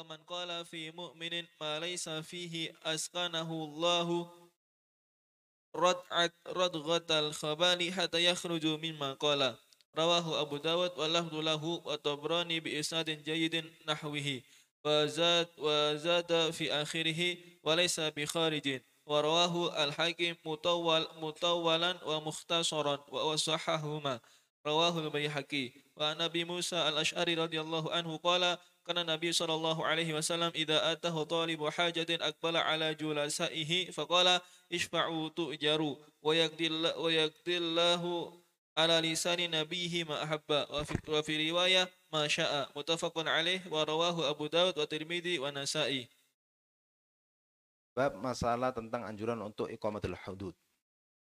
ومن قال في مؤمن ما ليس فيه أسكنه الله ردغة الخبال حتى يخرج مما قال. رواه أبو داود واللفظ له والطبراني بإسناد جيد نحوه. وزاد في آخره وليس بخارج. ورواه الحاكم مطولا ومختصرا وصححهما. رواه البيهقي. وعن أبي موسى الأشعري رضي الله عنه قال: كان النبي صلى الله عليه وسلم إذا أتاه طالب حاجة أقبل على جلسائه فقال: اشفعوا تؤجروا ويقضي الله على لسان نبيه ما أحب. وفي رواية ما شاء. متفق عليه. ورواه أبو داود والترمذي والنسائي. Bab masalah tentang anjuran untuk iqamatul hudud.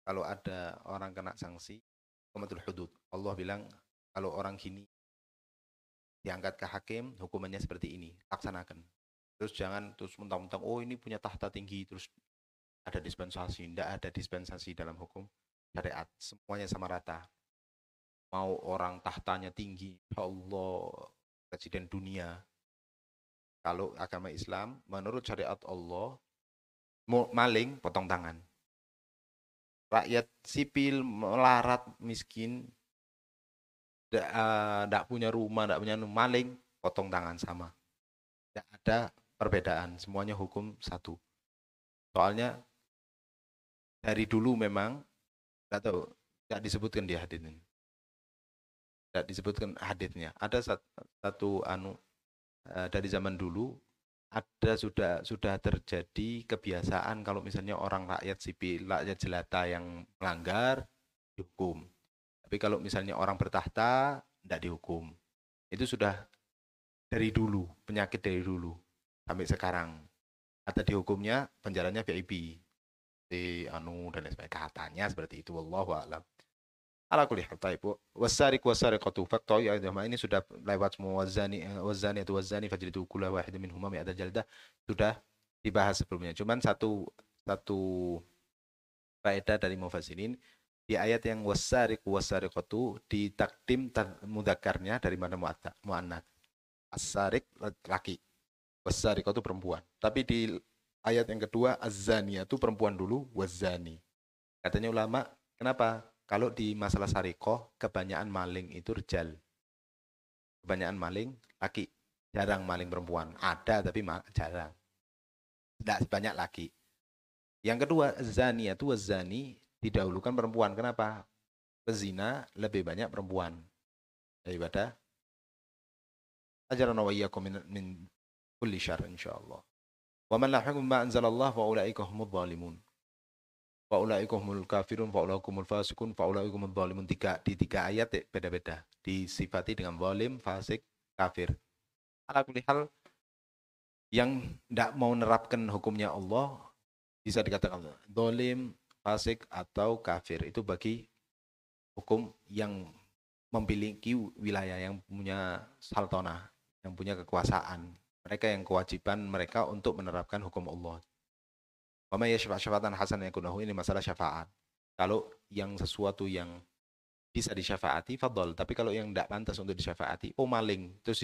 Kalau ada orang kena sanksi, iqamatul hudud. Allah bilang kalau orang gini diangkat ke hakim, hukumannya seperti ini, laksanakan. Terus jangan terus mentang-mentang, oh ini punya tahta tinggi, terus ada dispensasi. Tidak ada dispensasi dalam hukum syariat. Semuanya sama rata. Mau orang tahtanya tinggi, ya Allah, presiden dunia. Kalau agama Islam, menurut syariat Allah, maling, potong tangan. Rakyat sipil, melarat, miskin, tidak punya rumah, tidak punya maling, potong tangan sama. Tidak ada perbedaan, semuanya hukum satu. Soalnya dari dulu memang, tidak tahu, tidak disebutkan di hadits ini. Tidak disebutkan haditsnya. Ada satu dari zaman dulu ada sudah terjadi kebiasaan kalau misalnya orang rakyat sipil, rakyat jelata yang melanggar dihukum. Tapi kalau misalnya orang bertahta tidak dihukum. Itu sudah dari dulu, penyakit dari dulu sampai sekarang. Ada dihukumnya penjaranya VIP. Dan lain sebagainya, katanya seperti itu, wallahu a'lam. Ala kulli hal, taib. Wasariq wasariqatu faqta'u aydihuma, ini sudah lewat semua. Wazani atau wazani fajlidu kulla wahidin minhuma mi'ata jaldah, sudah dibahas sebelumnya. Cuman satu faedah dari mufassirin, di ayat yang wasariq wasariqatu ditakdim mudzakarnya dari mana muannats. As-sariq laki, wasariqatu perempuan. Tapi di ayat yang kedua az-zaniyatu perempuan dulu, wazani. Katanya ulama, kenapa? Kalau di masalah sarikoh, kebanyakan maling itu rijal. Kebanyakan maling laki. Jarang maling perempuan. Ada tapi jarang. Tidak sebanyak laki. Yang kedua, zani itu wazani didahulukan perempuan. Kenapa? Pezina lebih banyak perempuan daripada ajaran wa iyyakum min kulli syarr insyaallah. Wa man la hukma ma anzalallah fa ulaika humudz zalimun. Faulaikumul kafirun, faulaikumul fasikun, faulaikumul zalimun. Di tiga ayat beda-beda. Disifati dengan zalim, fasik, kafir. Ala kulli hal, yang tidak mau menerapkan hukumnya Allah bisa dikatakan zalim, fasik, atau kafir. Itu bagi hukum yang memiliki wilayah, yang punya saltanah, yang punya kekuasaan. Mereka yang kewajiban mereka untuk menerapkan hukum Allah. Wama ya syafa'atan hasan yang kunahu, ini masalah syafaat. Kalau yang sesuatu yang bisa disyafaati, fadol. Tapi kalau yang tidak pantas untuk disyafaati, oh maling, terus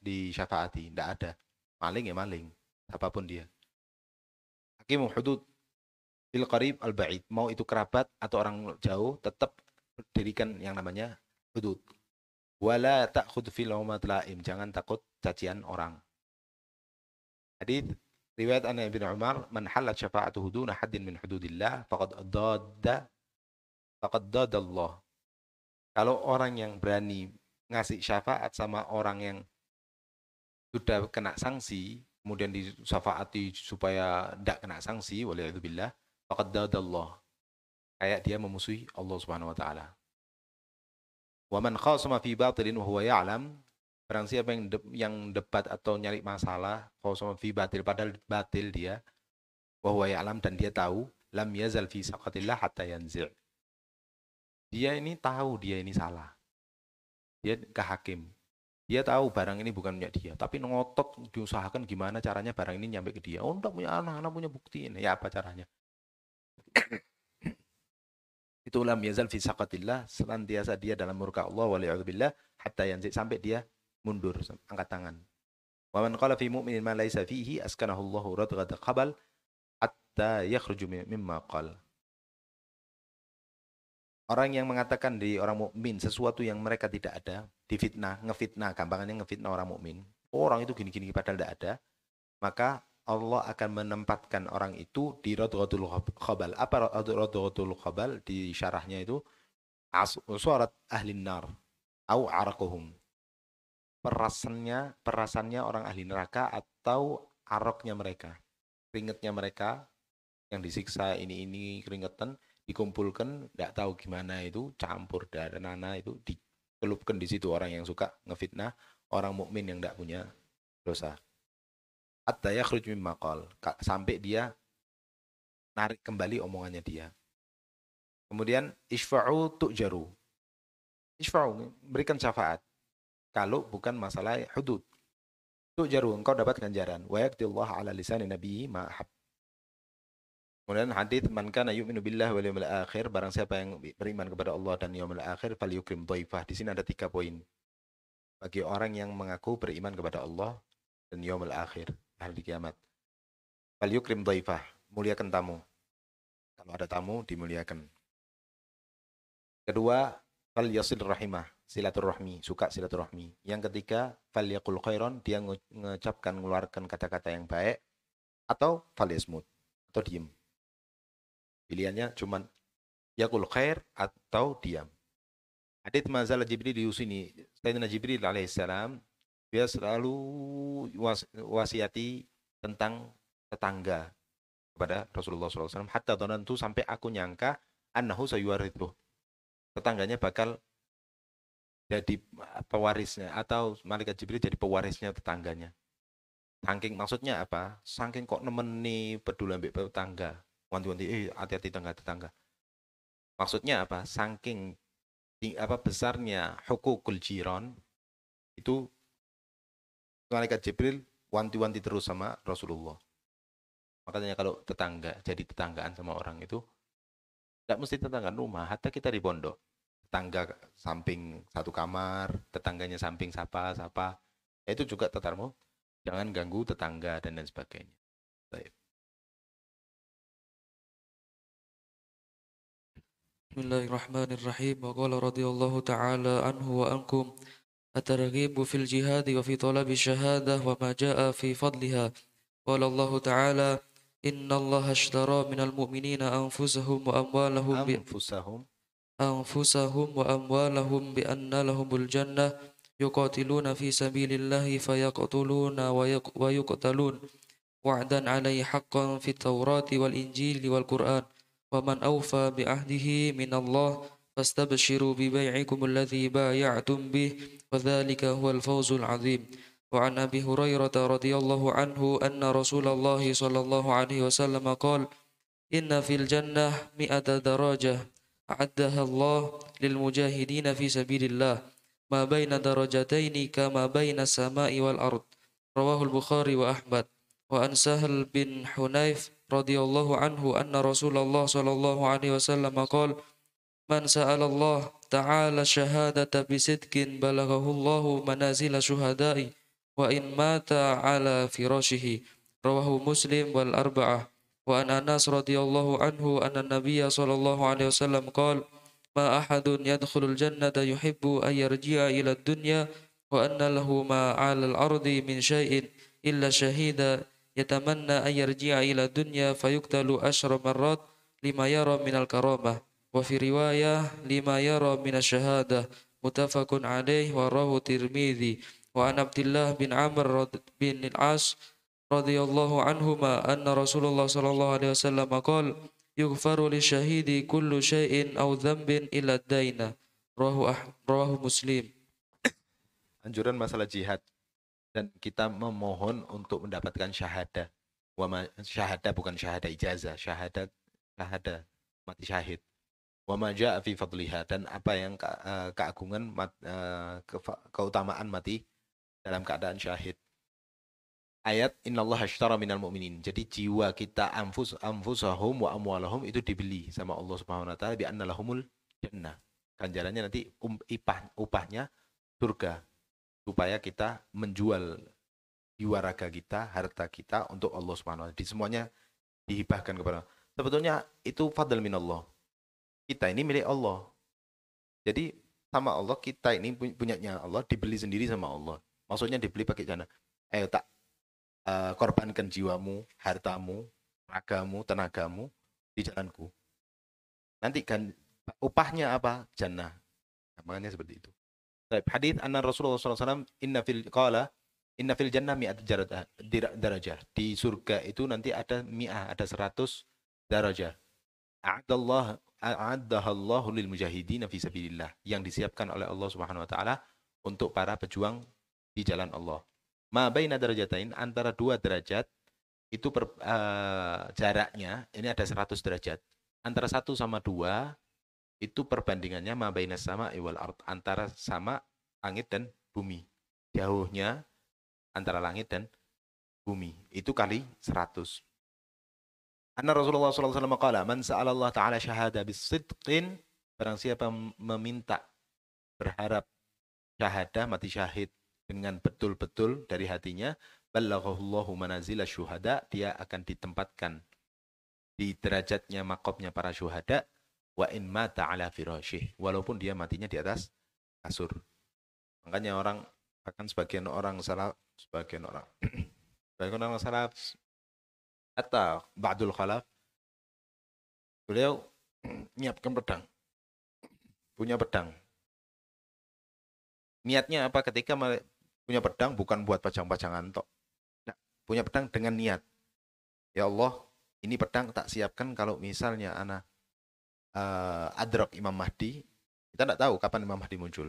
disyafaati. Tidak ada. Maling ya maling. Apapun dia. Hakimu hudud bil qarib al ba'id. Mau itu kerabat atau orang jauh, tetap dirikan yang namanya hudud. Wala ta'khud fil umat laim. Jangan takut cacian orang. Hadits riwayat an Ibnu Umar, man halat syafa'atuhu duna haddin min hududillah faqad dada Allah. Kalau orang yang berani ngasih syafaat sama orang yang sudah kena sanksi, kemudian disyafaati supaya tidak kena sanksi, waliyadzubillah, faqad dada Allah. Kayak dia memusuhi Allah Subhanahu wa taala. Wa man khasama fi batilin wa huwa ya'lam, barang siapa yang debat atau nyari masalah, khasama fi batil, padahal batil dia, wa huwa ya'lam, dan dia tahu, lam yazal fi saqatillah hatta yanzi'. Dia ini tahu dia ini salah. Dia ke hakim. Dia tahu barang ini bukan punya dia, tapi ngotot diusahakan gimana caranya barang ini nyampe ke dia. Oh, enggak punya anak punya bukti ini. Ya apa caranya? Itu lam yazal fi saqatillah, senantiasa dia dalam murka Allah waliyadzubillah hatta yanzi', sampai dia mundur, angkat tangan. Wa man qala fi mu'minin ma laisa fihi askanahu Allahu radghata qabal hatta yakhruju mimma qala. Orang yang mengatakan di orang mukmin sesuatu yang mereka tidak ada, difitnah, ngefitnah, gampangannya ngefitnah orang mukmin. Oh, orang itu gini-gini padahal tidak ada, maka Allah akan menempatkan orang itu di radghatul khabal. Apa radghatul khabal? Di syarahnya itu surat ahli nar au araquhum. Perasannya orang ahli neraka atau aroknya mereka, keringetnya mereka yang disiksa ini keringetan dikumpulkan, tidak tahu gimana itu campur darah nana itu dicelupkan di situ orang yang suka ngefitnah orang mukmin yang tidak punya dosa. Hatta yakhruj mimma qal, sampai dia narik kembali omongannya dia. Kemudian isfa'u tu'jaru. Isfa'u, berikan syafaat. Kalau bukan masalah hudud. Tu'jaru, engkau dapat ganjaran. Wa yaqdillahu ala lisani nabiyyi ma ahab. Kemudian hadis man kana yu'minu billahi wal yawmil akhir, barang siapa yang beriman kepada Allah dan yaumil akhir falyukrim dhaifah. Di sini ada 3 poin. Bagi orang yang mengaku beriman kepada Allah dan yaumil akhir, hari kiamat. Falyukrim dhaifah, muliakan tamu. Kalau ada tamu dimuliakan. Kedua, falyasil rahimah, silaturahmi, suka silaturahmi. Yang ketiga, falyaqul khairan, dia mengucapkan mengeluarkan kata-kata yang baik, atau falyasmut, atau diam. Pilihannya cuma yaqul khair atau diam. Hadits mazal Jibril diusini. Sayyidina Jibril alaihissalam dia selalu wasiati tentang tetangga kepada Rasulullah SAW. Hatta dhanantu, sampai aku nyangka annahu sayuwarithu, tetangganya bakal jadi pewarisnya, atau malaikat Jibril jadi pewarisnya tetangganya. Saking maksudnya apa? Saking kok nemeni peduli ambek tetangga. Wanti-wanti, hati-hati tetangga. Maksudnya apa? Saking besarnya hukukul jiran, itu malaikat Jibril wanti-wanti terus sama Rasulullah. Makanya kalau tetangga, jadi tetanggaan sama orang itu, tidak mesti tetangga rumah, hatta kita di pondok. Tetangga samping satu kamar, tetangganya samping sapa, itu juga tetarmu. Jangan ganggu tetangga dan lain sebagainya. Baik. Bismillahirrahmanirrahim. Wa qala radhiyallahu ta'ala anhu wa ankum at-targhibu fil jihad wa fi talabi syahadah wa ma jaa fi fadliha. Qala Allah ta'ala inna Allah ashtara minal mu'minina anfusahum wa amwalahum bi anna lahumul jannah yuqatiluna fi sabilillahi fayaqtuluna wa yuqtalun wa'dan 'alaihi haqqan fit Taurati wal Injili wal Qur'an. وَمَنْ أَوْفَى بِعَهْدِهِ مِنَ اللَّهِ فَاسْتَبْشِرُوا بِبَيْعِكُمُ الَّذِي بَايَعْتُمْ بِهِ وَذَلِكَ هُوَ الْفَوْزُ الْعَظِيمُ. وعن أبي هريرة رضي الله عنه أن رسول الله صلى الله عليه وسلم قال إن في الجنة 100 درجة أعدها الله للمجاهدين في سبيل الله ما بين درجتين كما بين السماء والأرض. رواه البخاري وأحمد. وعن سهل بن حنيف رضي الله عنه أن رسول الله صلى الله عليه وسلم قال من سأل الله تعالى الشهادة بصدق بلغه الله منازل شهداء وإن مات على فراشه. رواه مسلم والأربعة. وعن أنس رضي الله عنه أن النبي صلى الله عليه وسلم قال ما أحد يدخل الجنة يحب أن يرجع إلى الدنيا وأن له ما على الأرض من شيء إلا شهيدا يتمنى أن يرجع إلى الدنيا فيقتل 10 مرات لما يرى من الكرامة وفي رواية لما يرى من الشهادة. متفق عليه ورواه الترمذي. وعن عبد الله بن عمرو بن العاص رضي الله عنهما أن رسول الله صلى الله عليه وسلم قال يغفر للشهيد كل شيء أو ذنب إلا الدين. رواه مسلم. Anjuran masalah jihad. Dan kita memohon untuk mendapatkan syahadah. Syahadah bukan syahadah ijazah, syahadah mati syahid. Wa ma jaa fi fadliha, dan apa yang keagungan keutamaan mati dalam keadaan syahid. Ayat innallaha ashtara minal mu'minin. Jadi jiwa kita anfusahum wa amwalahum itu dibeli sama Allah Subhanahu wa taala bi anna lahumul jannah. Ganjarannya nanti upahnya surga. Supaya kita menjual jiwa raga kita, harta kita untuk Allah Subhanahu wa taala. Di semuanya dihibahkan kepada Allah. Sebetulnya itu fadl minallah. Kita ini milik Allah. Jadi sama Allah, kita ini punyanya Allah, dibeli sendiri sama Allah. Maksudnya dibeli pakai jana. Ayo tak korbankan jiwamu, hartamu, ragamu, tenagamu di jalanku. Nanti kan upahnya apa? Jannah. Nah, makanya seperti itu. Hadis anna Rasulullah SAW inna fil jannah mi'at darajah. Di surga itu nanti ada mi'ah, ada 100 darajah. A'addahallahu lil mujahidin fi sabilillah, yang disiapkan oleh Allah Subhanahu wa taala untuk para pejuang di jalan Allah. Ma baina darajatain, antara dua derajat itu jaraknya ini ada 100 derajat. Antara 1 sama 2 itu perbandingannya ma baina sama wal ard, antara sama langit dan bumi. Jauhnya antara langit dan bumi itu kali 100. Anna Rasulullah SAW qala man sa'ala Allah Ta'ala syahada bisidqin, barang siapa meminta berharap syahadah, mati syahid dengan betul-betul dari hatinya, ballaghahullahu manazila syuhada, dia akan ditempatkan di derajatnya, maqamnya para syuhada, wa in mata ala firasyih, walaupun dia matinya di atas kasur. Makanya sebagian orang salaf atau ba'dul khalaf, beliau menyiapkan pedang, punya pedang. Niatnya apa? Ketika punya pedang bukan buat pajang-pajangan tok. Nah, punya pedang dengan niat, ya Allah, ini pedang tak siapkan kalau misalnya anak adrok Imam Mahdi. Kita tidak tahu kapan Imam Mahdi muncul.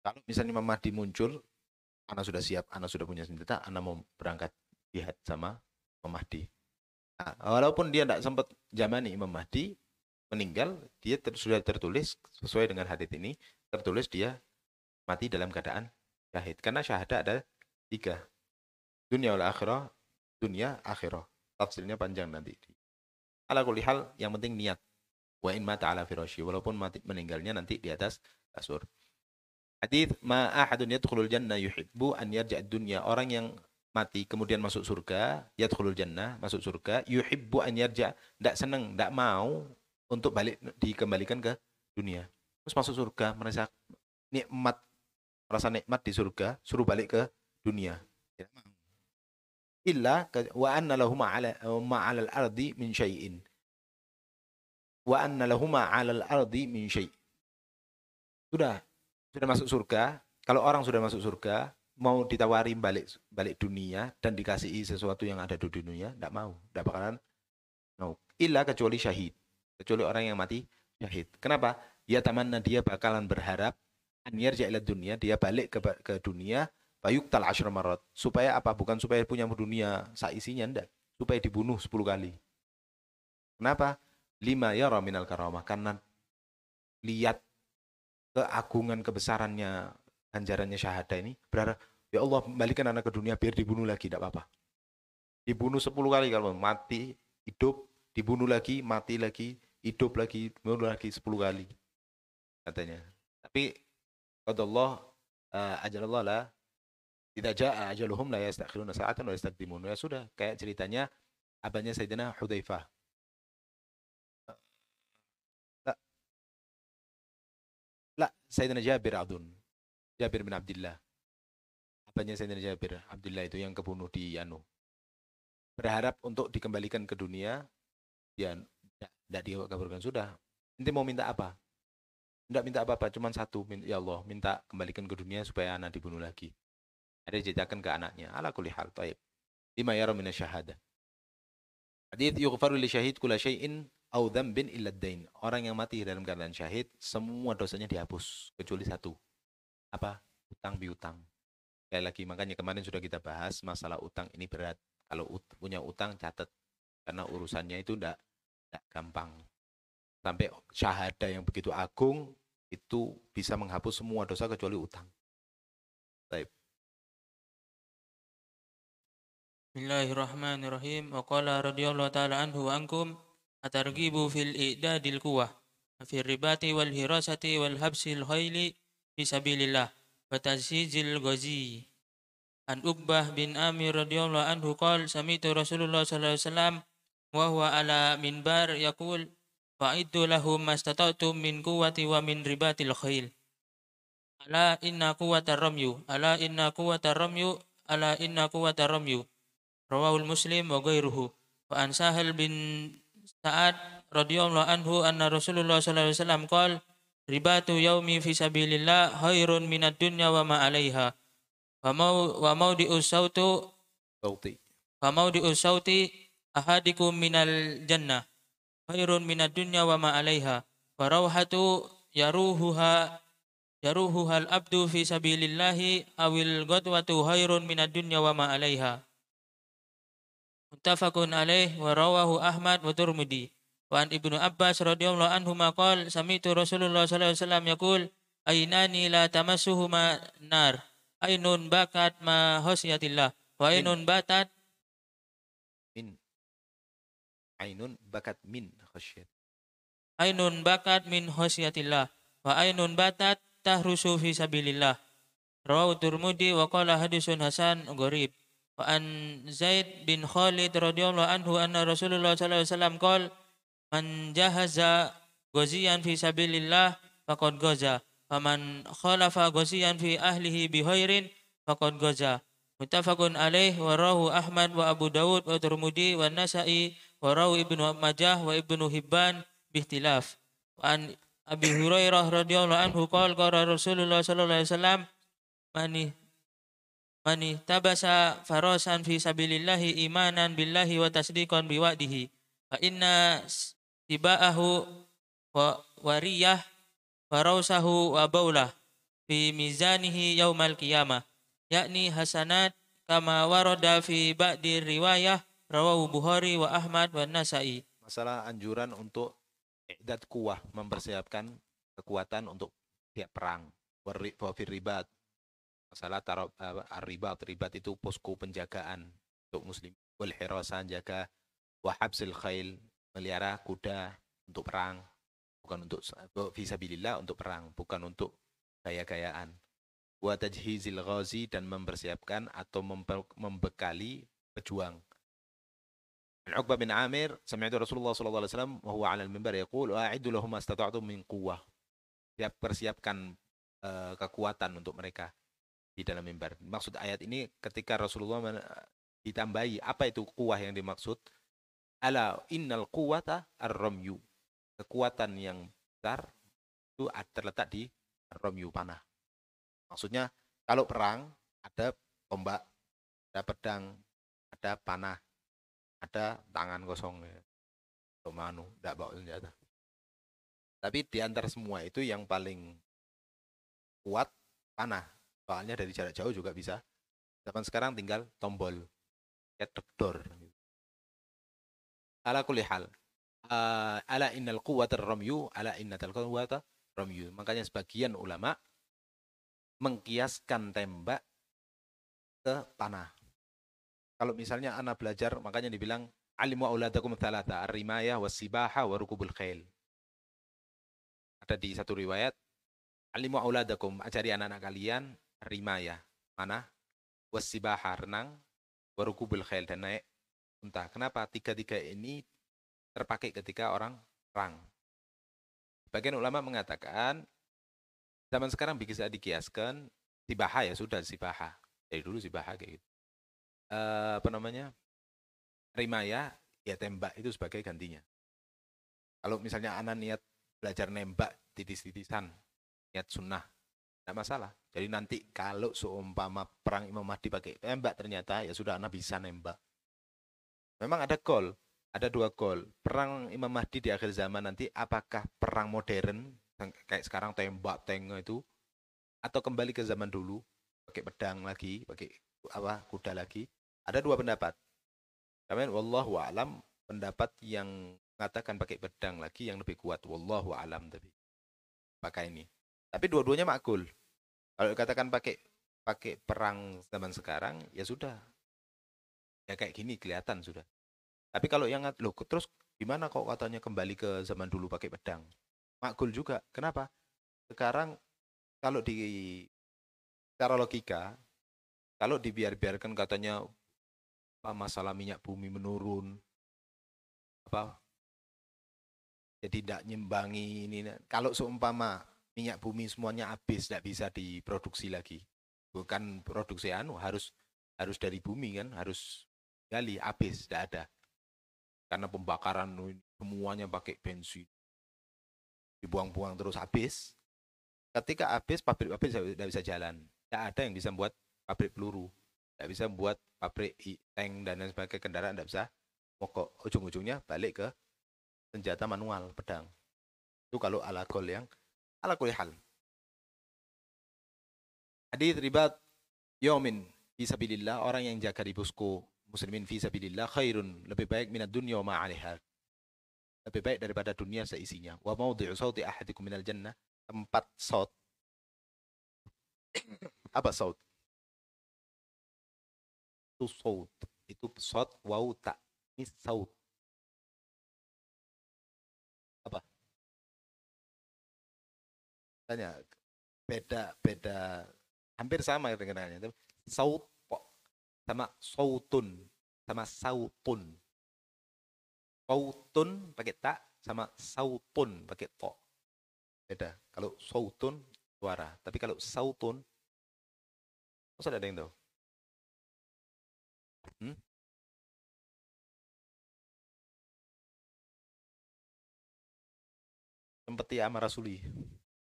Kalau misalnya Imam Mahdi muncul, anak sudah siap, anak sudah punya senjata, anak mau berangkat jihad sama Imam Mahdi. Nah, walaupun dia tidak sempat zamani Imam Mahdi meninggal, dia sudah tertulis sesuai dengan hadits ini, tertulis dia mati dalam keadaan syahid. Karena syahadah ada 3. Dunia wal akhirah, dunia akhirah. Tafsirnya panjang nanti. Ala kulli hal, yang penting niat. Wa in mata ala firasyi, walaupun mati meninggalnya nanti di atas kasur. Hadits ma ahadun yadkhulul jannah yuhibbu an yarja'ad dunya, orang yang mati kemudian masuk surga, yadkhulul jannah, masuk surga, yuhibbu an yarja', tidak senang, tidak mau untuk balik, dikembalikan ke dunia. Terus masuk surga, merasa nikmat di surga, suruh balik ke dunia. Tidak mau. Illa wa anna lahuma 'alal ardi min syai'in. Wa anna lahuma 'alal ardi min syai'. Sudah masuk surga. Kalau orang sudah masuk surga, mau ditawari balik dunia dan dikasihi sesuatu yang ada di dunia, tidak mau, tidak bakalan mau. Illa kecuali syahid, kecuali orang yang mati syahid. Kenapa? Ya tamanna, dia bakalan berharap an yarja ila dunia, dia balik ke dunia, fayuqtal 10 marat. Supaya apa? Bukan supaya punya dunia saisinya, enggak. Supaya dibunuh 10 kali. Kenapa? Lima yara minal karamah, karena lihat keagungan, kebesarannya, ganjarannya syahadah ini, berharap, ya Allah, balikan anak ke dunia biar dibunuh lagi, tidak apa-apa. Dibunuh 10 kali, kalau mati, hidup, dibunuh lagi, mati lagi, hidup lagi, dibunuh lagi 10 kali. Katanya. Tapi qadallah ajalallah la idza jaa ajaluhum la yastakhiruna sa'atan wa yastaqdimun. Ya sudah, kayak ceritanya abahnya Sayyidina Hudzaifah. La, Sayyidina Jabir bin Abdullah. Abahnya Sayyidina Jabir, Abdullah itu yang kebunuh di berharap untuk dikembalikan ke dunia, dia tidak dikabulkan. Sudah, nanti mau minta apa? Tidak minta apa-apa, cuma satu, ya Allah, minta kembalikan ke dunia supaya anak dibunuh lagi. Ada diceritakan ke anaknya. Ala kulli hal, taib. Lima yara mina syahadah. Hadits yughfaru li syahid kula syai'in au dzambin illa ad-dain. Orang yang mati dalam keadaan syahid, semua dosanya dihapus kecuali satu. Apa? Utang piutang. Sekali lagi, makanya kemarin sudah kita bahas masalah utang ini berat. Kalau punya utang, catat. Karena urusannya itu tidak gampang. Sampai syahadah yang begitu agung, itu bisa menghapus semua dosa kecuali utang. Baik. Bismillahirrahmanirrahim. Wa qala radhiyallahu ta'ala anhu wa ankum atarghibu fil i'dadil quwwah fi ribati wal hirasati wal habsil khayli fi sabilillah wa tazhijil ghazi. An Uqbah bin Amir radhiyallahu anhu qala sami'tu Rasulullah sallallahu alaihi wasallam wa huwa ala minbar yaqul fa'iddu lahum mastata'tum min quwwati wa min ribatil khail. Ala inna quwwatar ramyu, ala inna quwwatar ramyu, ala inna quwwatar ramyu. Rawahul Muslim wa ghairuhu. Wa an Sahal bin Sa'ad radhiyallahu anhu anna Rasulullah sallallahu alaihi wasallam qala ribatu yaumi fi sabilillah khairun minad dunya wa ma 'alaiha. Wa maudi'us sautu Sauti. wa maudi'us sauti ahadikum minal jannah khairun minad dunya wa ma 'alaiha. Wa rawhatu yaruhuhal abdu fi sabilillahi awil ghadwatu khairun minad dunya wa ma 'alaiha. Muttafaqun alaih wa rawahu Ahmad wa Tirmidzi. Wa an Ibnu Abbas radhiyallahu anhu maqal sami'tu Rasulullah sallallahu alaihi wasallam yaqul ainani la tamassuhuma nar ainun bakat ma khasyatillah wa ainun batat Min. Ainun bakat min khasyat. ainun bakat min khasyatillah wa ainun batat tahrusu fi sabilillah. Rawahu Tirmidzi wa qala hadisun hasan gharib. Wa an Zaid bin Khalid radhiyallahu anhu anna Rasulullah sallallahu alaihi wasallam qala man jahaza ghaziyan fi sabilillah faqad ghaza wa man khalafa ghaziyan fi ahlihi bi khairin faqad ghaza. Muttafaqun alaih wa rawahu Ahmad wa Abu Dawud wa Tirmidzi wa Nasa'i wa rawahu Ibnu Majah wa Ibnu Hibban bihtilaf. Wa an Abi Hurairah radhiyallahu anhu qala Rasulullah sallallahu alaihi wasallam mani tabasa farasan fi sabilillahi imanan billahi wa tasdiqan biwa'dihi fa inna tiba'ahu wa wariyah farausahu wa baulah fi mizanihi yaumal qiyamah yakni hasanat kama warada fi ba'di riwayah rawahu Bukhari wa Ahmad wa Nasa'i. Masalah anjuran untuk i'dad kuwah, mempersiapkan kekuatan untuk tiap perang. Wa fir ribat. Masalah ribat itu posko penjagaan untuk muslim. Wal hirasan jaga, wa habsil khail melihara kuda untuk perang, bukan untuk fisabilillah, untuk perang, bukan untuk gaya-gayaan. Wa tajhizil ghazi dan mempersiapkan atau membekali pejuang. Uqbah bin Amir sami'tu Rasulullah sallallahu alaihi wasallam wa huwa 'ala al-minbar yaqul a'iddu lahum mastata'tum min quwwah. Persiapkan kekuatan untuk mereka di dalam mimbar. Maksud ayat ini ketika Rasulullah ditambahi apa itu kuwah yang dimaksud? Ala innal quwwata ar-ramyu. Kekuatan yang besar itu terletak di ar-ramyu, panah. Maksudnya kalau perang ada tombak, ada pedang, ada panah, ada tangan kosong ya. Manu, enggak bawa senjata. Tapi di antara semua itu yang paling kuat panah. Soalnya dari jarak jauh juga bisa. Zaman sekarang tinggal tombol, ya dor. Ala kulli hal. Ala innal quwwata ramyu, ala innatal quwwata ramyu. Makanya sebagian ulama mengkiaskan tembak ke panah. Kalau misalnya anak belajar, makanya dibilang alimu auladakum thalatha, ar-rimayah was-sibaha wa rukubul khail. Ada di satu riwayat, alimu auladakum, ajari anak-anak kalian rimayah, mana? Was-sibaha, renang, wa rukubul khail, dan naik unta. Kenapa? Tiga-tiga ini terpakai ketika orang perang. Bagian ulama mengatakan zaman sekarang bisa dikiaskan sibaha, ya sudah sibaha. Dari dulu sibaha kayak gitu. Rimaya, ya tembak itu sebagai gantinya. Kalau misalnya anak niat belajar nembak titis-titisan, niat sunnah, tidak masalah. Jadi nanti kalau seumpama perang Imam Mahdi pakai tembak, ternyata ya sudah anak bisa nembak. Memang ada goal, ada dua goal. Perang Imam Mahdi di akhir zaman nanti apakah perang modern kayak sekarang tembak tank itu, atau kembali ke zaman dulu pakai pedang lagi, pakai kuda lagi? Ada dua pendapat. Kemudian wallahu a'lam, pendapat yang mengatakan pakai pedang lagi yang lebih kuat. Wallahu a'lam tapi pakai ini. Tapi dua-duanya makul. Kalau dikatakan pakai perang zaman sekarang, ya sudah. Ya kayak gini kelihatan sudah. Tapi kalau yang loh terus gimana kok katanya kembali ke zaman dulu pakai pedang? Makul juga. Kenapa? Sekarang kalau di secara logika, Kalau dibiarkan katanya masalah minyak bumi menurun, apa jadi tidak nyimbangi ini. Kalau seumpama minyak bumi semuanya habis, tidak bisa diproduksi lagi. Bukan produksi harus dari bumi kan, harus gali habis, tidak ada. Karena pembakaran semuanya pakai bensin, dibuang-buang terus habis. Ketika habis, pabrik-pabrik tidak bisa jalan. Tidak ada yang bisa membuat pabrik peluru, tidak bisa membuat pabrik tank dan lain sebagainya, kendaraan tidak bisa mogok. Ujung-ujungnya balik ke senjata manual, pedang. Itu kalau ala kulli hal. Hadits ribat yaumin fi sabilillah, orang yang jaga di posko muslimin fi sabilillah khairun, lebih baik minad dunya wa ma 'alaiha. Lebih baik daripada dunia seisinya. Wa maudhi'u sauti ahadikum minal jannah, tempat saut. Apa saut? Itu saut. Itu saut waw ta. Ini saut. Apa? Tanya. Beda hampir sama dengannya. Saut sama sautun sama sautun. Sautun pakai ta sama sautun pakai to. Beda. Kalau sautun suara, tapi kalau sautun masa ada yang tahu? Seperti Amarasuli.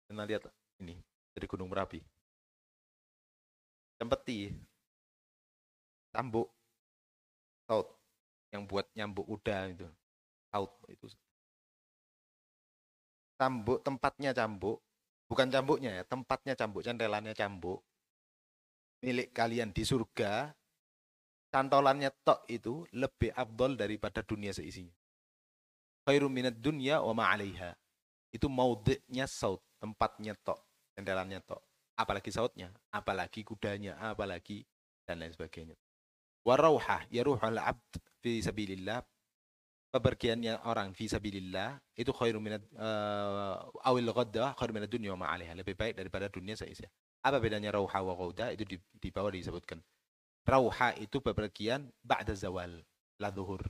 Pernah lihat ini dari Gunung Merapi. Cempeti, cambuk, saut, yang buat nyambuk kuda itu, saut itu. Cambuk, tempatnya cambuk, bukan cambuknya ya, tempatnya cambuk, cantelannya cambuk. Milik kalian di surga, cantolannya tok itu lebih afdol daripada dunia seisinya. Khairum minad dunya wa ma 'alaiha. Itu maudhi'nya saut, tempatnya tok, cantelannya tok. Apalagi sautnya, apalagi kudanya, apalagi dan lain sebagainya. Warauhah yaruhul abd fi sabilillah, pepergiannya orang fi sabilillah itu khairu minad awil ghadda khairu minad dunya wa ma 'alaiha, lebih baik daripada dunia seisinya. Apa bedanya rauha wa ghauda? Itu di bawah disebutkan. Rauha itu bepergian ba'da zawal, la zuhur.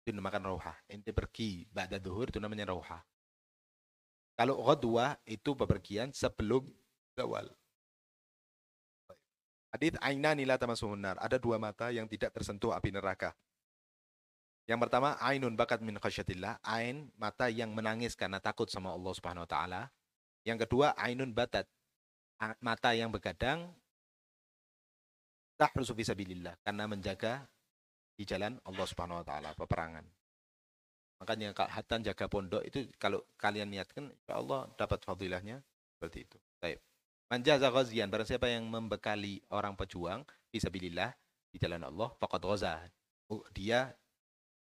Itu dinamakan rauha. Ente pergi ba'da zuhur itu namanya rauha. Kalau ghadwa itu bepergian sebelum zawal. Hadits ainani la tamassuhun nar, ada dua mata yang tidak tersentuh api neraka. Yang pertama, ainun bakat min khasyatillah, ain mata yang menangis karena takut sama Allah Subhanahu wa taala. Yang kedua, ainun batat, mata yang begadang tahrusu fisabilillah, karena menjaga di jalan Allah Subhanahu wa taala, peperangan. Makanya hatan jaga pondok itu kalau kalian niatkan insyaallah dapat fadilahnya seperti itu. Baik. Manjaza ghazian, barang siapa yang membekali orang pejuang fisabilillah di jalan Allah, faqad ghaza. Dia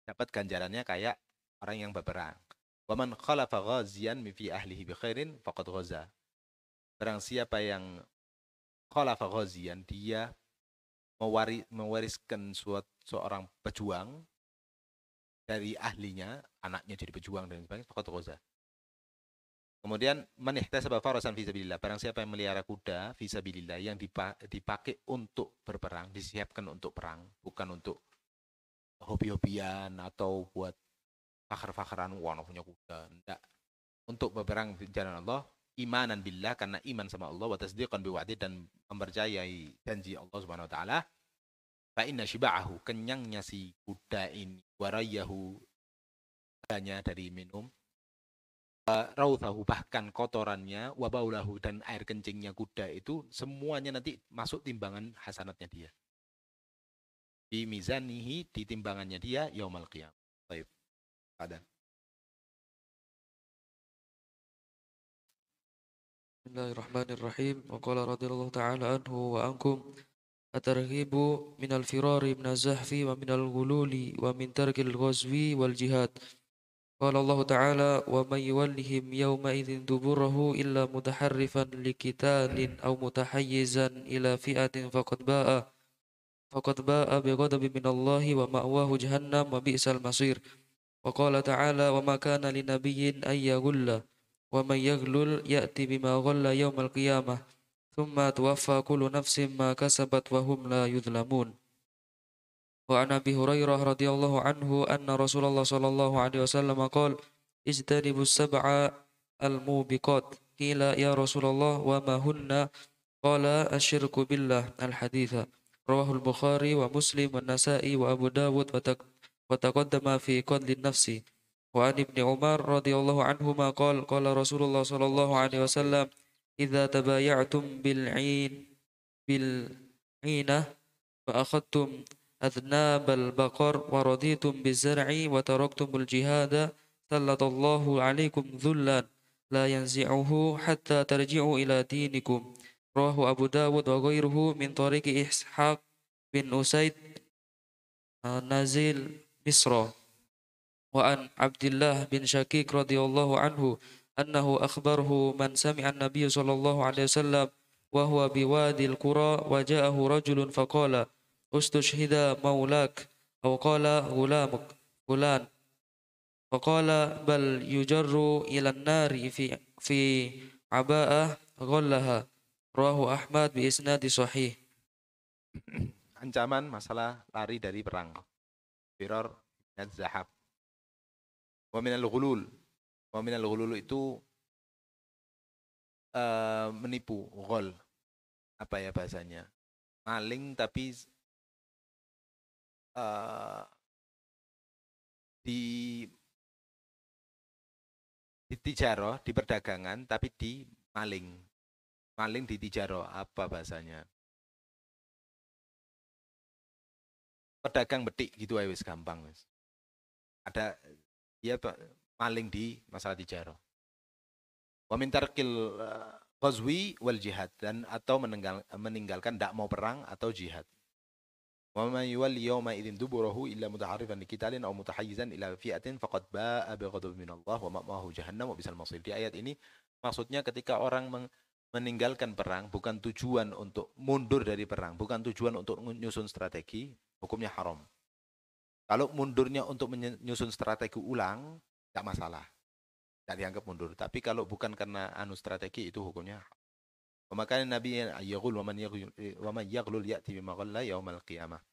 dapat ganjarannya kayak orang yang berperang. Wa man khalafa ghazian fi ahlihi bi khairin faqad ghaza. Barang siapa yang khalafa ghazian, dia mewariskan seorang pejuang dari ahlinya, anaknya jadi pejuang dan sebagainya, faqad ghaza. Kemudian man ihtasaba farasan fi sabilillah, barang siapa yang melihara kuda fi sabilillah yang dipakai untuk berperang, disiapkan untuk perang, bukan untuk hobi-hobian atau buat fakhr-fakhran, wah punya kuda, enggak. Untuk berperang di jalan Allah, imanan billah, karena iman sama Allah, wa tasdiqan biwa'di, dan mempercayai janji Allah Subhanahu wa taala. Fa inna shiba'ahu, kenyangnya si kuda ini, warayahu, hanya dari minum, rauthahu, bahkan kotorannya, wabaulahu, dan air kencingnya kuda itu semuanya nanti masuk timbangan hasanatnya dia. Di mizanihi, di timbangannya dia yaumul qiyamah. Baik. Ada. Bismillahirrahmanirrahim. Wa qala radhiyallahu ta'ala anhu wa ankum atarhibu minal firari minal zahfi wa minal ghululi wa min tarkil ghazwi wal jihad. Qala Allah ta'ala wa may yuwallihim yawma idzin duburahu illa mutaharrifan liqitalin aw mutahayyizan ila fi'atin faqad ba'a bighadabin minallahi wa ma'wahu jahannam wa bi'sal masir. Wa qala ta'ala wa ma kana linabiyyin ay yaghulla wa may yaghlul ya'ti bima ghalla yawmal qiyamah. ثم توفى كل نفس ما كسبت وهم لا يظلمون. وعن أبي هريرة رضي الله عنه أن رسول الله صلى الله عليه وسلم قال اجتنبوا السبع الموبقات. قيل يا رسول الله وما هن؟ قال الشرك بالله. الحديث رواه البخاري ومسلم والنسائي وأبو داود وتقدم في قتل النفس. وعن ابن عمر رضي الله عنهما قال قال رسول الله صلى الله عليه وسلم إذا تبايعتم بالعينة فأخذتم أذناب البقر ورضيتم بالزرع وتركتم الجهاد سلط الله عليكم ذلا لا ينزعه حتى ترجعوا إلى دينكم. رواه أبو داود وغيره من طريق إسحاق بن أسيد نازل مصر. وعن عبد الله بن شقيق رضي الله عنه أنه أخبره من سمع النبي صلى الله عليه وسلم وهو بوادي القرى وجاءه رجل فقال استشهد مولاك أو قال غلامك فلان فقال بل يجر إلى النار في عباءة غلها. رواه أحمد بإسناد صحيح. Ancaman masalah lari dari perang. Firar dan zahab. Wa minal ghulul. Wa minal ghulul itu menipu, ghol. Apa ya bahasanya? Maling tapi di tijaro, di perdagangan tapi di maling. Maling di tijaro, apa bahasanya? Pedagang betik gitu aja wis gampang wis. Ada ya maling di masalah tijaro. Wa min tarkil ghazwi wal jihad, dan atau meninggalkan tidak mau perang atau jihad. Wa man yuwalli yawma idzin duburahu illa mutaharrifan liqitalin aw mutahayyizan ila fi'atin faqad ba'a bighadabin minallah wa ma'wahu jahannam wa bisal masir. Di ayat ini maksudnya ketika orang meninggalkan perang bukan tujuan untuk mundur dari perang, bukan tujuan untuk menyusun strategi, hukumnya haram. Kalau mundurnya untuk menyusun strategi ulang, tidak masalah, tidak dianggap mundur. Tapi kalau bukan karena strategi, itu hukumnya haram. Makanya Nabi yaqul wa man yaghlul ya'ti bima ghalla yaumal qiyamah.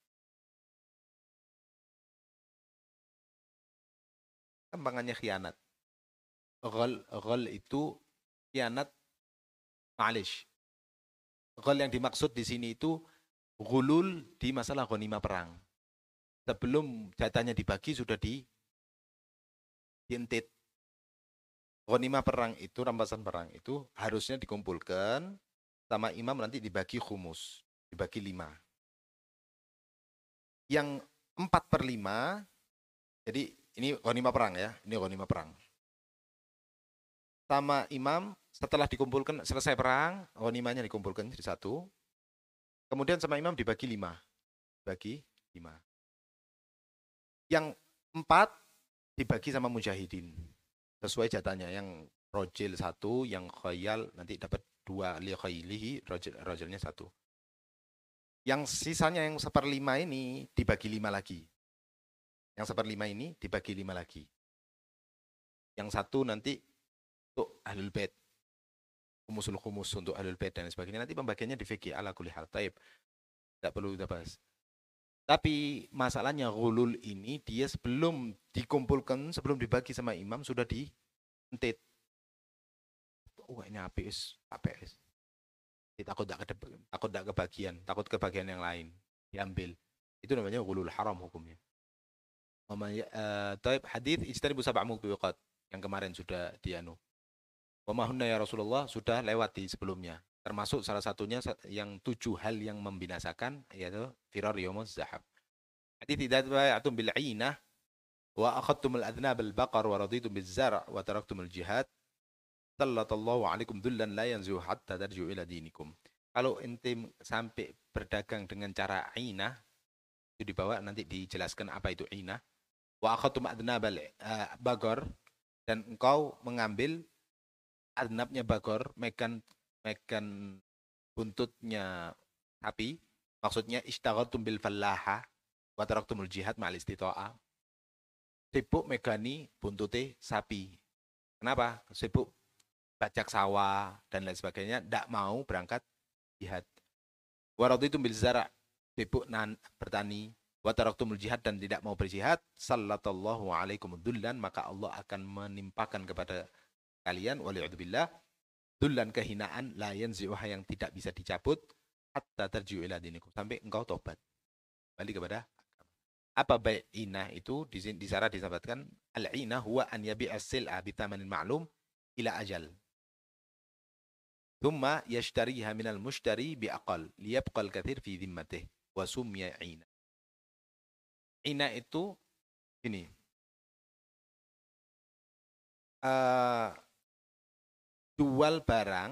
Gampangannya khianat. Ghal itu khianat. Ma'alish. Ghal yang dimaksud di sini itu ghulul di masalah ghanimah perang. Sebelum jatahnya dibagi sudah diintit. Ghanimah perang itu, rampasan perang itu harusnya dikumpulkan sama imam, nanti dibagi khumus, dibagi 5. Yang 4/5, jadi ini ghanimah perang ya, ini ghanimah perang. Sama imam, setelah dikumpulkan, selesai perang, ghanimahnya dikumpulkan jadi 1. Kemudian sama imam dibagi 5. Dibagi 5. Yang 4 dibagi sama mujahidin. Sesuai jatahnya, yang rojil 1, yang khayal nanti dapat 2, li khaylihi, rojilnya 1. Yang sisanya yang 1/5 ini dibagi 5 lagi. Yang 1/5 ini dibagi 5 lagi. Yang 1 nanti untuk ahlul bait, khumus untuk ahlul bait dan sebagainya. Nanti pembagiannya di fikih ala kulli hal. Taib. Tidak perlu kita bahas. Tapi masalahnya ghulul ini dia sebelum dikumpulkan, sebelum dibagi sama imam sudah dientit. Oh ini APS. Takut tidak kebagian, takut kebagian yang lain diambil. Itu namanya ghulul haram hukumnya. Taib hadits ijtanibu sab'a mubiqat yang kemarin sudah dianu. Wa ma hunna ya Rasulullah sudah lewat di sebelumnya. Termasuk salah satunya yang 7 hal yang membinasakan, yaitu firar yaumuz zahab. Hadits idza tabaya'tum bil 'ainah wa akhadtumul adnab al baqar wa raditum biz zar' wa taraktumul jihad sallallahu alaikum dhullan la yanzu hatta tarji'u ila dinikum. Kalau ente sampai berdagang dengan cara 'ainah, itu dibawa nanti dijelaskan apa itu 'ainah. Wa akhadtum adnab al baqar, dan engkau mengambil adnabnya bagor, mekan buntutnya sapi. Maksudnya istaghaltum bil fallaha wa taraktumul jihad ma'al istita'ah. Sibuk megani buntute sapi. Kenapa? Sibuk bajak sawah dan lain sebagainya, tidak mau berangkat jihad. Wa raditum bil zara', sibuk bertani, wa taraktumul jihad, dan tidak mau berjihad, sallallahu alaikum dzullan, maka Allah akan menimpakan kepada kalian wali'udzubillah dzullan, kehinaan, la yanzi'uha, yang tidak bisa dicabut, hatta tarji'u ila dinikum, sampai engkau tobat balik kepada agama. Apa bai'inah itu? Di sana disebutkan al-'inah huwa an yabi'a sil'a bi thamanin ma'lum ila ajal. Thumma yashtariha minal mushtari bi aqal liyabqal katsir fi dhimmatih wa sumya 'ina. Ina itu ini. Jual barang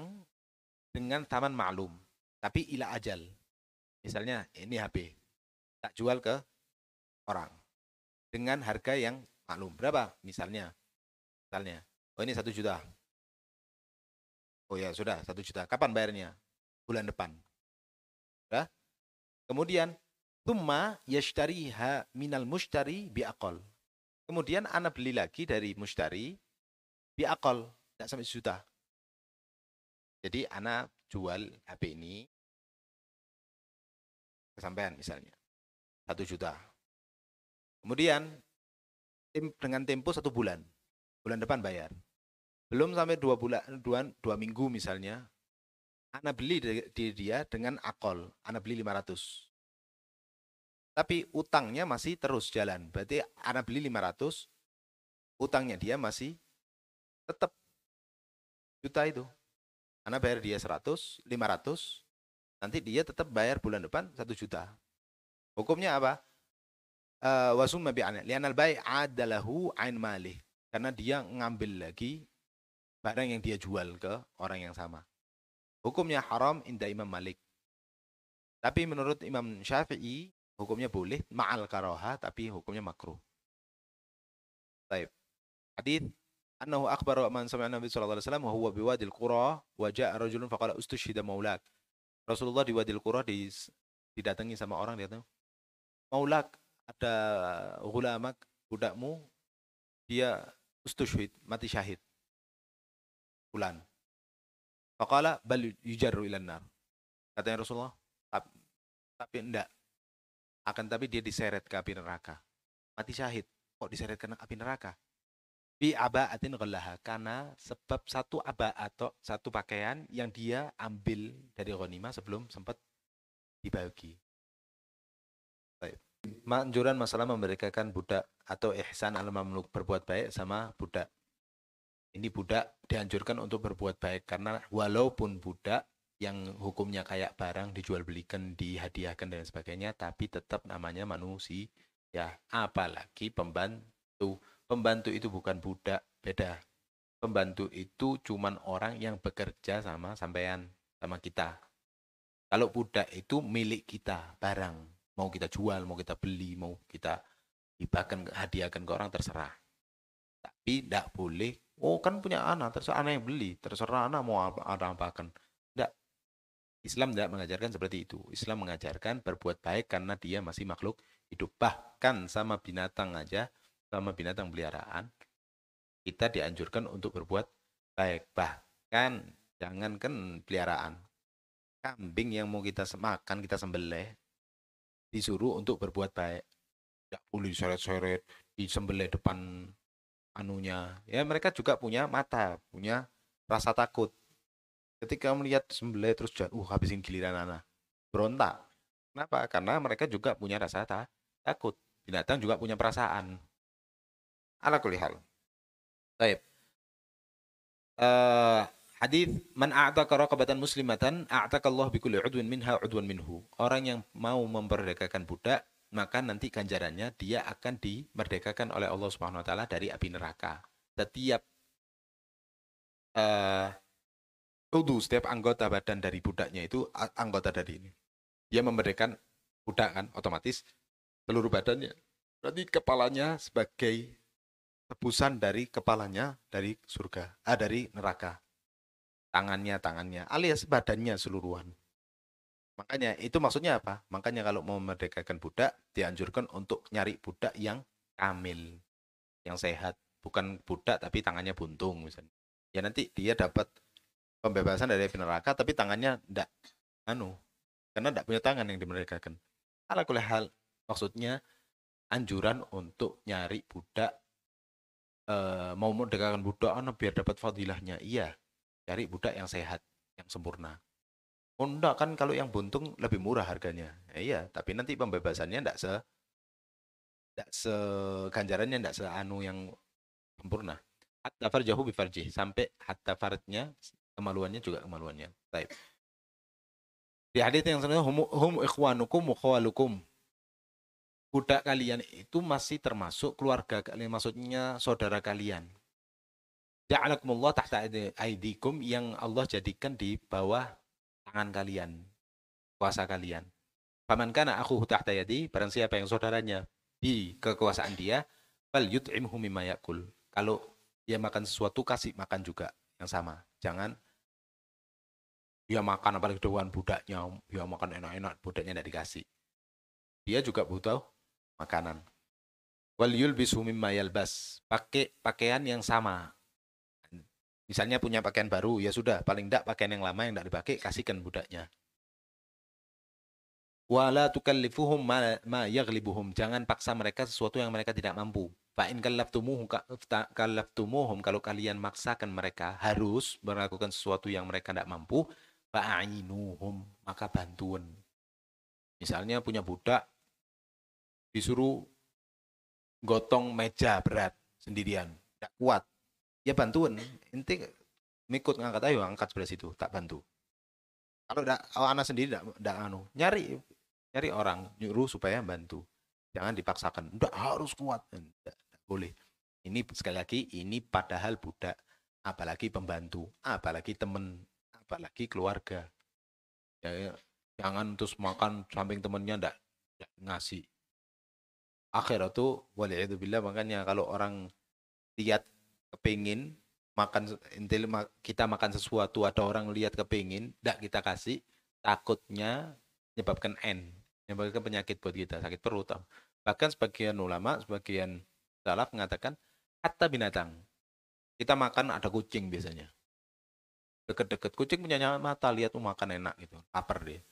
dengan taman maklum, tapi ila ajal. Misalnya ini HP, tak jual ke orang dengan harga yang maklum. Berapa? Misalnya, oh ini 1 juta. Oh ya sudah 1 juta. Kapan bayarnya? Bulan depan. Sudah. Kemudian tsumma yashtariha minal mushtari biaqal. Kemudian ana beli lagi dari mushtari biaqal, tidak sampai 1 juta. Jadi ana jual HP ini kesampean misalnya 1 juta. Kemudian dengan tempo 1 bulan. Bulan depan bayar. Belum sampai 2 bulan, 2 minggu misalnya, ana beli di dia dengan akol, ana beli 500. Tapi utangnya masih terus jalan. Berarti ana beli 500, utangnya dia masih tetap juta itu. Ana bayar dia 100, 500, nanti dia tetap bayar bulan depan 1 juta. Hukumnya apa? Wasumma bi'ana li'anal bai' adalahu ain malih. Karena dia ngambil lagi barang yang dia jual ke orang yang sama. Hukumnya haram inda Imam Malik. Tapi menurut Imam Syafi'i, hukumnya boleh ma'al karaha, tapi hukumnya makruh. Baik. Hadits annahu akhbara man sami'a Nabi sallallahu alaihi wasallam wa huwa biwadil qura wa ja'a rajulun faqala ustushhida maulak. Rasulullah di Wadil Qura didatangi sama orang, dia tahu, maulak, ada ghulamak, budakmu, dia ustushhid, mati syahid. Fulan. Faqala bal yujarru ilan nar. Katanya Rasulullah, tapi enggak. Tapi dia diseret ke api neraka. Mati syahid. Kok diseret ke api neraka? Bi aba'atin ghallaha, karena sebab satu aba atau satu pakaian yang dia ambil dari ghanimah sebelum sempat dibagi. Baik. Anjuran masalah memerdekakan budak atau ihsan al mamluk, berbuat baik sama budak. Ini budak dianjurkan untuk berbuat baik karena walaupun budak yang hukumnya kayak barang dijual belikan, dihadiahkan dan sebagainya, tapi tetap namanya manusia. Ya, apalagi pembantu. Pembantu itu bukan budak, beda. Pembantu itu cuman orang yang bekerja sama sampean, sama kita. Kalau budak itu milik kita, barang. Mau kita jual, mau kita beli, mau kita hibahkan, hadiahkan ke orang, terserah. Tapi tidak boleh, oh kan punya anak, terserah anak yang beli, terserah anak mau apakan. Tidak. Islam tidak mengajarkan seperti itu. Islam mengajarkan berbuat baik karena dia masih makhluk hidup. Bahkan sama binatang aja, sama binatang peliharaan, kita dianjurkan untuk berbuat baik. Bahkan jangankan peliharaan, kambing yang mau kita makan, kita sembelih, disuruh untuk berbuat baik. Tidak boleh seret-seret, disembelih depan anunya. Ya mereka juga punya mata, punya rasa takut. Ketika melihat sembelih terus habisin giliran anak, berontak. Kenapa? Karena mereka juga punya rasa takut. Binatang juga punya perasaan. Ala kulli hal. Baik. Hadits man a'taqa raqabatan muslimatan a'taqallahu bikulli 'udwin minha 'udwan minhu. Orang yang mau memerdekakan budak, maka nanti ganjarannya dia akan dimerdekakan oleh Allah Subhanahu wa taala dari api neraka. Setiap setiap anggota badan dari budaknya itu anggota dari ini. Dia memerdekakan budak kan, otomatis seluruh badannya. Berarti kepalanya sebagai tebusan dari kepalanya dari surga, dari neraka. Tangannya, alias badannya seluruhan. Makanya itu maksudnya apa? Makanya kalau mau memerdekakan budak, dianjurkan untuk nyari budak yang kamil, yang sehat. Bukan budak tapi tangannya buntung misalnya. Ya nanti dia dapat pembebasan dari neraka tapi tangannya enggak karena tidak punya tangan yang dimerdekakan. Ala kulli hal, maksudnya anjuran untuk nyari budak, mau merdekakan budak biar dapat fadilahnya. Iya, cari budak yang sehat, yang sempurna. Oh enggak, kan kalau yang buntung lebih murah harganya. Iya, tapi nanti pembebasannya enggak ganjarannya enggak seanu yang sempurna. Hatta farjahu bi farjih, sampai hatta farjnya kemaluannya juga kemaluannya. Baik. Di hadits yang sebenarnya hum ikhwanukum wa khawalukum. Budak kalian itu masih termasuk keluarga kalian, maksudnya saudara kalian. Ja'alakumullah tahta aidikum, yang Allah jadikan di bawah tangan kalian, kuasa kalian. Faman kana akhuhu tahta yadi, barang siapa yang saudaranya di kekuasaan dia, fal yut'imhu mimma yakul. Kalau dia makan sesuatu, kasih makan juga yang sama. Jangan dia makan apalagi dengan budaknya, dia makan enak-enak, budaknya tidak dikasih. Dia juga butuh makanan. Wal yulbisu mimma yalbas. Pakai pakaian yang sama. Misalnya punya pakaian baru, ya sudah, paling tidak pakaian yang lama yang tidak dipakai, kasihkan budaknya. Wala tukallifuhum ma yaghlibuhum. Jangan paksa mereka sesuatu yang mereka tidak mampu. Fa in kallaftumuhum, kalau kalian maksakan mereka harus melakukan sesuatu yang mereka tidak mampu, fa'ainuhum, maka bantuan. Misalnya punya budak, disuruh gotong meja berat sendirian, tidak kuat, ya bantuan. Inti ngikut ngangkat, ayo angkat sebelah situ, tak bantu. Kalau anak sendiri tidak nyari orang nyuruh supaya bantu. Jangan dipaksakan, tidak harus kuat, tidak boleh. Ini sekali lagi, ini padahal budak, apalagi pembantu, apalagi teman, apalagi keluarga. Ya, jangan terus makan samping temennya tidak ngasih. Akhirat tuh waliyadzubillah, makanya kalau orang lihat kepingin makan, kita makan sesuatu, ada orang lihat kepingin, tidak kita kasih, takutnya menyebabkan menyebabkan penyakit buat kita, sakit perut. Bahkan sebagian ulama, sebagian salaf mengatakan, hatta binatang. Kita makan ada kucing biasanya. Deket-deket kucing punya mata, lihat makan enak gitu, lapar deh.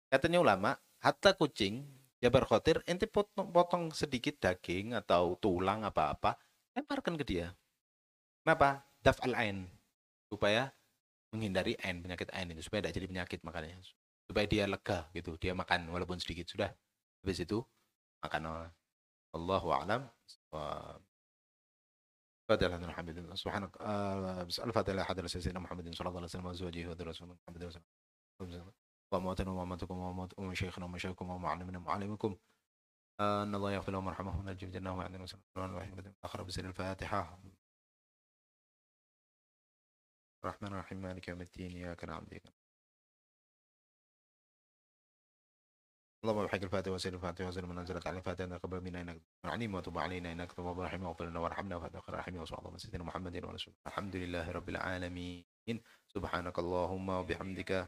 Katanya ulama, hatta kucing, ya berkhotir, ente potong sedikit daging atau tulang apa-apa, lemparkan ke dia. Kenapa? Daf'al ain, supaya menghindari ain, penyakit ain itu, supaya tidak jadi penyakit makanya. Supaya dia lega gitu, dia makan walaupun sedikit, sudah. Habis itu makan. Allahu a'lam. Fatiha dan hamdulillah. Subhanak. Al-Fatihah hadar sayyidina Muhammadin sallallahu alaihi wasallam wa azwajihi wa dzurriyyatihi Muhammadin sallallahu وأمواتنا وأمواتكم ومشايخنا ومشايخكم ومعلمنا ومعلمكم أن الله يغفر لهم ويرحمهم ونجي الجنة ويعلم وسلم آخر بسر الفاتحة. الرحمن الرحيم مالك يوم الدين إياك نعبد اللهم بحق الفاتحة وسير الفاتحة وسير من أنزلت على الفاتحة قبل منا إنك عليم وتب علينا إنك تواب رحيم واغفر لنا وارحمنا وفتح رحيم وصلى الله على سيدنا محمد ورسوله الحمد لله رب العالمين سبحانك اللهم وبحمدك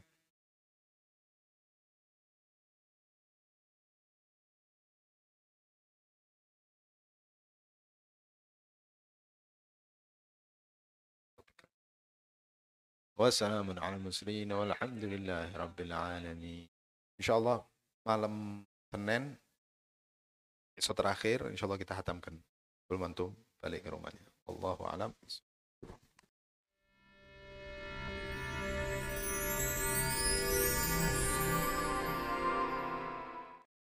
wassalamun ala muslimin walhamdulillahi rabbil alamin. Insyaallah malam Senin episode terakhir, insyaallah kita hatamkan. Belum antum balik ke rumahnya. Wallahu a'lam.